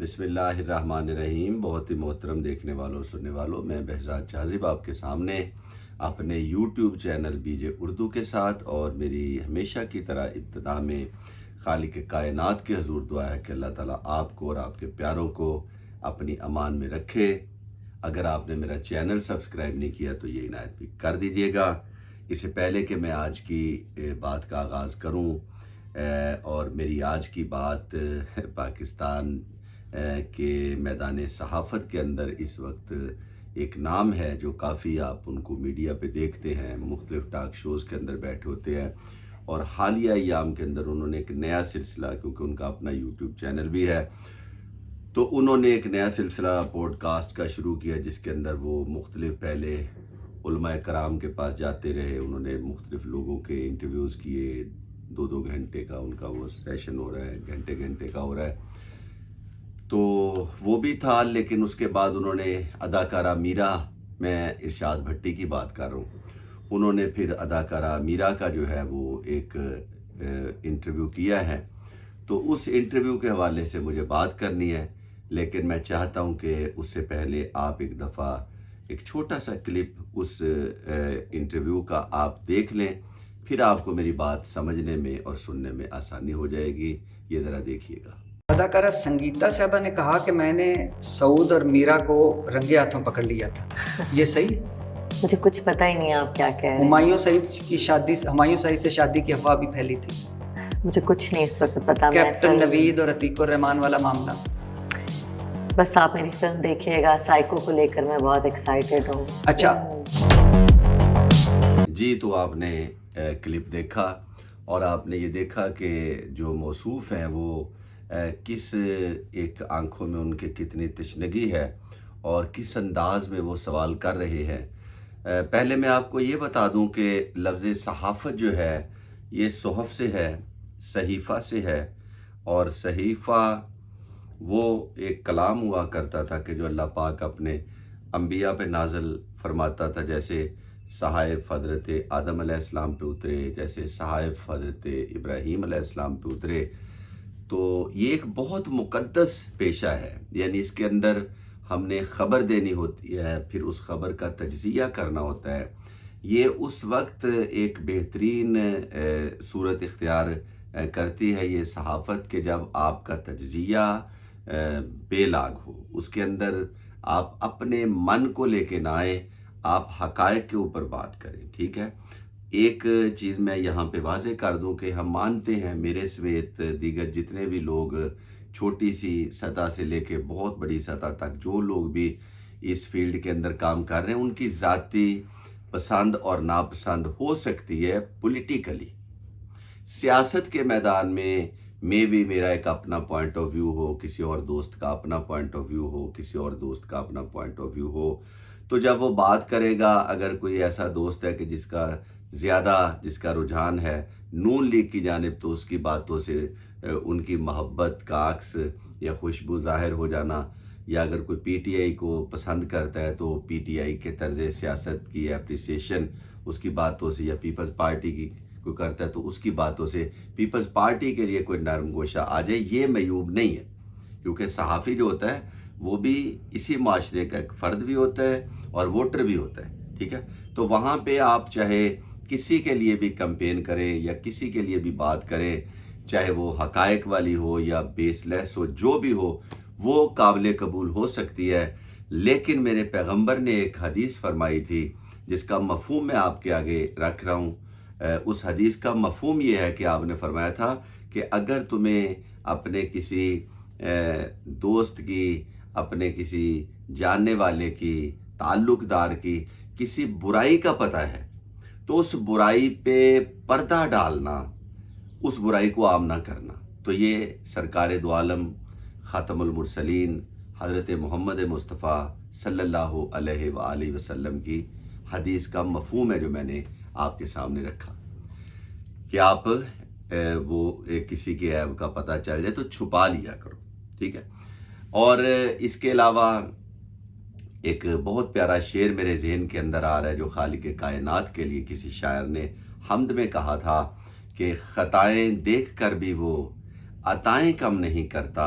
بسم اللہ الرحمن الرحیم۔ بہت ہی محترم دیکھنے والوں سننے والوں، میں بہزاد چاذب آپ کے سامنے اپنے YouTube channel B J Urdu کے ساتھ، اور میری ہمیشہ کی طرح ابتدا میں خالق کائنات کے حضور دعا ہے کہ اللہ تعالیٰ آپ کو اور آپ کے پیاروں کو اپنی امان میں رکھے۔ اگر آپ نے میرا چینل سبسکرائب نہیں کیا تو یہ عنایت بھی کر دیجیے گا۔ اس سے پہلے کہ میں آج کی بات کا آغاز کروں، اور میری آج کی بات پاکستان کے میدان صحافت کے اندر اس وقت ایک نام ہے جو کافی آپ ان کو میڈیا پہ دیکھتے ہیں، مختلف ٹاک شوز کے اندر بیٹھے ہوتے ہیں، اور حالیہ ایام کے اندر انہوں نے ایک نیا سلسلہ، کیونکہ ان کا اپنا یوٹیوب چینل بھی ہے، تو انہوں نے ایک نیا سلسلہ پوڈ کاسٹ کا شروع کیا جس کے اندر وہ مختلف پہلے علماء کرام کے پاس جاتے رہے، انہوں نے مختلف لوگوں کے انٹرویوز کیے، 2 گھنٹے کا ان کا وہ سیشن ہو رہا ہے، گھنٹے کا ہو رہا ہے، تو وہ بھی تھا۔ لیکن اس کے بعد انہوں نے اداکارہ میرا، میں ارشاد بھٹی کی بات کر رہا ہوں، انہوں نے پھر اداکارہ میرا کا جو ہے وہ ایک انٹرویو کیا ہے، تو اس انٹرویو کے حوالے سے مجھے بات کرنی ہے، لیکن میں چاہتا ہوں کہ اس سے پہلے آپ ایک دفعہ ایک چھوٹا سا کلپ اس انٹرویو کا آپ دیکھ لیں، پھر آپ کو میری بات سمجھنے میں اور سننے میں آسانی ہو جائے گی۔ یہ ذرا دیکھیے گا۔ اداکارہ سنگیتا صاحبہ نے کہا کہ میں نے سعود اور میرا کو رنگے ہاتھوں پکڑ لیا تھا، یہ صحیح ہے؟ مجھے کچھ پتہ ہی نہیں آپ کیا کہہ رہے ہیں۔ ہمایوں سعید سے شادی کی افواہ بھی پھیلی تھی، مجھے کچھ نہیں اس وقت پتا۔ کیپٹن نوید اور عتیق الرحمان والا معاملہ۔ بس آپ میری فلم دیکھیے گا، سائیکو کو لے کر میں بہت ایکسائٹیڈ ہوں۔ اچھا جی، تو آپ نے کلپ دیکھا، اور آپ نے یہ دیکھا کہ جو موصوف ہیں وہ کس ایک آنکھوں میں ان کے کتنی تشنگی ہے اور کس انداز میں وہ سوال کر رہے ہیں۔ پہلے میں آپ کو یہ بتا دوں کہ لفظ صحافت جو ہے یہ صحف سے ہے، صحیفہ سے ہے، اور صحیفہ وہ ایک کلام ہوا کرتا تھا کہ جو اللہ پاک اپنے انبیاء پہ نازل فرماتا تھا، جیسے صحائف حضرت آدم علیہ السلام پہ اترے، جیسے صحائف حضرت ابراہیم علیہ السلام پہ اترے۔ تو یہ ایک بہت مقدس پیشہ ہے، یعنی اس کے اندر ہم نے خبر دینی ہوتی ہے، پھر اس خبر کا تجزیہ کرنا ہوتا ہے۔ یہ اس وقت ایک بہترین صورت اختیار کرتی ہے یہ صحافت کہ جب آپ کا تجزیہ بے لاگ ہو، اس کے اندر آپ اپنے من کو لے کے نہ آئیں، آپ حقائق کے اوپر بات کریں، ٹھیک ہے۔ ایک چیز میں یہاں پہ واضح کر دوں کہ ہم مانتے ہیں، میرے سمیت دیگر جتنے بھی لوگ چھوٹی سی سطح سے لے کے بہت بڑی سطح تک جو لوگ بھی اس فیلڈ کے اندر کام کر رہے ہیں، ان کی ذاتی پسند اور ناپسند ہو سکتی ہے پولیٹیکلی۔ سیاست کے میدان میں بھی میرا ایک اپنا پوائنٹ آف ویو ہو، کسی اور دوست کا اپنا پوائنٹ آف ویو ہو، کسی اور دوست کا اپنا پوائنٹ آف ویو ہو، تو جب وہ بات کرے گا، اگر کوئی ایسا دوست ہے کہ جس کا رجحان ہے نون لیگ کی جانب، تو اس کی باتوں سے ان کی محبت کا عکس یا خوشبو ظاہر ہو جانا، یا اگر کوئی پی ٹی آئی کو پسند کرتا ہے تو پی ٹی آئی کے طرز سیاست کی اپریسیشن اس کی باتوں سے، یا پیپلز پارٹی کی کوئی کرتا ہے تو اس کی باتوں سے پیپلز پارٹی کے لیے کوئی نرم گوشہ آ جائے، یہ معیوب نہیں ہے، کیونکہ صحافی جو ہوتا ہے وہ بھی اسی معاشرے کا ایک فرد بھی ہوتا ہے اور ووٹر بھی ہوتا ہے، ٹھیک ہے۔ تو وہاں پہ آپ چاہے کسی کے لیے بھی کمپین کریں یا کسی کے لیے بھی بات کریں، چاہے وہ حقائق والی ہو یا بیس لیس ہو، جو بھی ہو وہ قابل قبول ہو سکتی ہے۔ لیکن میرے پیغمبر نے ایک حدیث فرمائی تھی جس کا مفہوم میں آپ کے آگے رکھ رہا ہوں۔ اس حدیث کا مفہوم یہ ہے کہ آپ نے فرمایا تھا کہ اگر تمہیں اپنے کسی دوست کی، اپنے کسی جاننے والے کی، تعلق دار کی کسی برائی کا پتہ ہے تو اس برائی پہ پردہ ڈالنا، اس برائی کو عام نہ کرنا۔ تو یہ سرکار دو عالم خاتم المرسلین حضرت محمد مصطفیٰ صلی اللہ علیہ وآلہ وسلم کی حدیث کا مفہوم ہے جو میں نے آپ کے سامنے رکھا، کہ آپ وہ کسی کے عیب کا پتہ چل جائے تو چھپا لیا کرو، ٹھیک ہے۔ اور اس کے علاوہ ایک بہت پیارا شعر میرے ذہن کے اندر آ رہا ہے جو خالق کائنات کے لیے کسی شاعر نے حمد میں کہا تھا کہ خطائیں دیکھ کر بھی وہ عطائیں کم نہیں کرتا،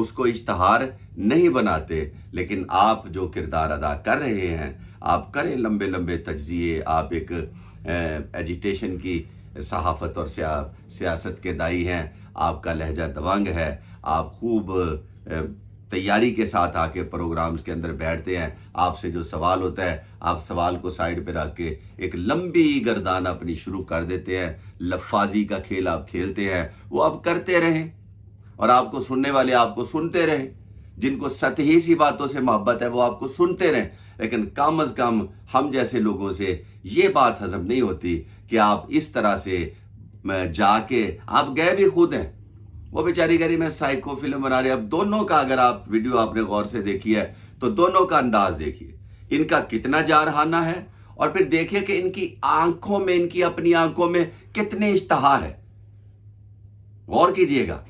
اس کو اشتہار نہیں بناتے، لیکن آپ جو کردار ادا کر رہے ہیں آپ کریں لمبے لمبے تجزیے، آپ ایک ایجیٹیشن کی صحافت اور سیاست کے دائی ہیں، آپ کا لہجہ دبنگ ہے، آپ خوب تیاری کے ساتھ آ کے پروگرامز کے اندر بیٹھتے ہیں، آپ سے جو سوال ہوتا ہے آپ سوال کو سائیڈ پہ رکھ کے ایک لمبی گردان اپنی شروع کر دیتے ہیں، لفاظی کا کھیل آپ کھیلتے ہیں، وہ آپ کرتے رہیں اور آپ کو سننے والے آپ کو سنتے رہیں، جن کو سطحی سی باتوں سے محبت ہے وہ آپ کو سنتے رہیں، لیکن کم از کم ہم جیسے لوگوں سے یہ بات ہضم نہیں ہوتی کہ آپ اس طرح سے جا کے آپ گئے بھی خود ہیں، وہ بیچاری گری میں سائیکو فلم بنا رہے ہیں۔ اب دونوں کا اگر آپ ویڈیو آپ نے غور سے دیکھی ہے تو دونوں کا انداز دیکھیے، ان کا کتنا جارحانہ ہے، اور پھر دیکھیے کہ ان کی آنکھوں میں، ان کی اپنی آنکھوں میں کتنے اشتہا ہے، غور کیجئے گا۔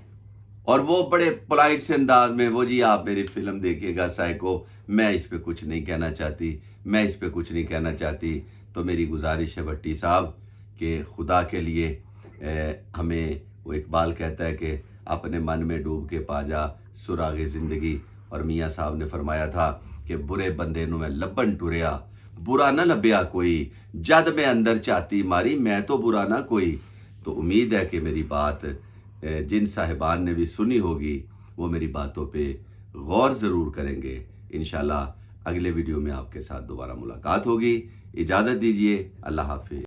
اور وہ بڑے پولائٹ سے انداز میں، وہ جی آپ میری فلم دیکھیے گا سائیکو، میں اس پہ کچھ نہیں کہنا چاہتی، میں اس پہ کچھ نہیں کہنا چاہتی۔ تو میری گزارش ہے بھٹی صاحب کہ خدا کے لیے ہمیں، وہ اقبال کہتا ہے کہ اپنے من میں ڈوب کے پا جا سراغ زندگی، اور میاں صاحب نے فرمایا تھا کہ برے بندے نو میں لبن ٹریا، برا نہ لبیا کوئی، جد میں اندر چاتی ماری، میں تو برا نہ کوئی۔ تو امید ہے کہ میری بات جن صاحبان نے بھی سنی ہوگی وہ میری باتوں پہ غور ضرور کریں گے۔ انشاءاللہ اگلے ویڈیو میں آپ کے ساتھ دوبارہ ملاقات ہوگی۔ اجازت دیجیے، اللہ حافظ۔